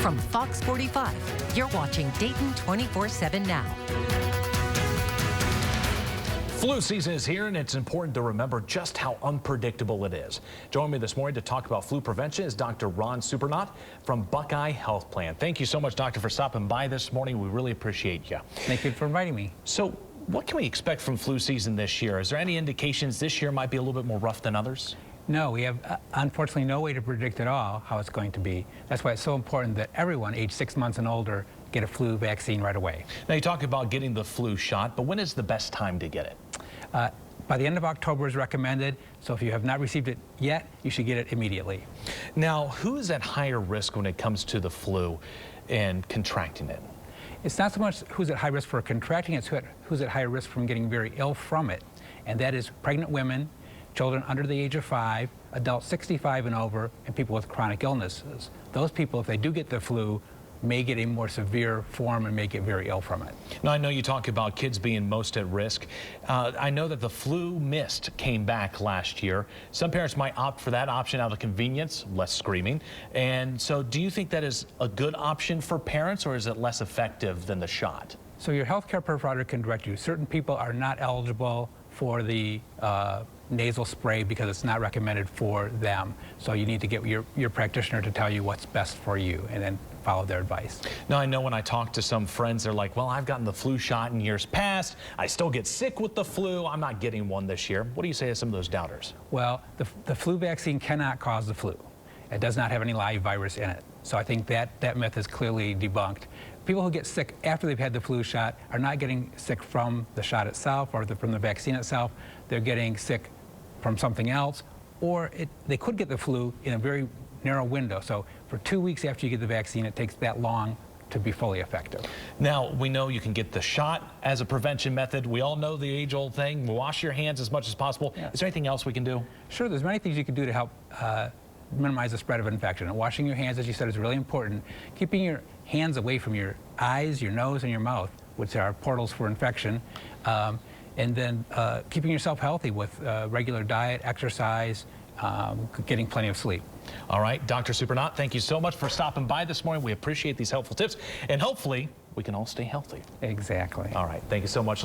From Fox 45, you're watching Dayton 24/7 now. Flu season is here, and it's important to remember just how unpredictable it is. Joining me this morning to talk about flu prevention is Dr. Ron Suprenant from Buckeye Health Plan. Thank you so much, Doctor, for stopping by this morning. We really appreciate you. Thank you for inviting me. So what can we expect from flu season this year? Is there any indications this year might be a little bit more rough than others? No, we have unfortunately no way to predict at all how it's going to be. That's why it's so important that everyone age 6 months and older get a flu vaccine right away. Now, you talk about getting the flu shot, but when is the best time to get it? By the end of October is recommended, so if you have not received it yet, you should get it immediately. Now, who is at higher risk when it comes to the flu and contracting it? It's not so much who's at high risk for contracting it, it's who's at high risk from getting very ill from it. And that is pregnant women, children under the age of 5, adults 65 and over, and people with chronic illnesses. Those people, if they do get the flu, may get a more severe form and may get very ill from it. Now, I know you talk about kids being most at risk. I know that the flu mist came back last year. Some parents might opt for that option out of convenience, less screaming. And so do you think that is a good option for parents, or is it less effective than the shot? So your healthcare provider can direct you. Certain people are not eligible for the nasal spray because it's not recommended for them. So you need to get your practitioner to tell you what's best for you and then follow their advice. Now, I know when I talk to some friends, they're like, well, I've gotten the flu shot in years past. I still get sick with the flu. I'm not getting one this year. What do you say to some of those doubters? Well, the flu vaccine cannot cause the flu. It does not have any live virus in it. So I think that myth is clearly debunked. People who get sick after they've had the flu shot are not getting sick from the shot itself or from the vaccine itself. They're getting sick from something else, or they could get the flu in a very narrow window. So for 2 weeks after you get the vaccine, it takes that long to be fully effective. Now, we know you can get the shot as a prevention method. We all know the age-old thing, wash your hands as much as possible. Yeah. Is there anything else we can do? Sure, there's many things you can do to help minimize the spread of infection. And washing your hands, as you said, is really important. Keeping your hands away from your eyes, your nose, and your mouth, which are portals for infection. And then keeping yourself healthy with regular diet, exercise, getting plenty of sleep. All right, Dr. Suprenant, thank you so much for stopping by this morning. We appreciate these helpful tips, and hopefully we can all stay healthy. Exactly. All right, thank you so much.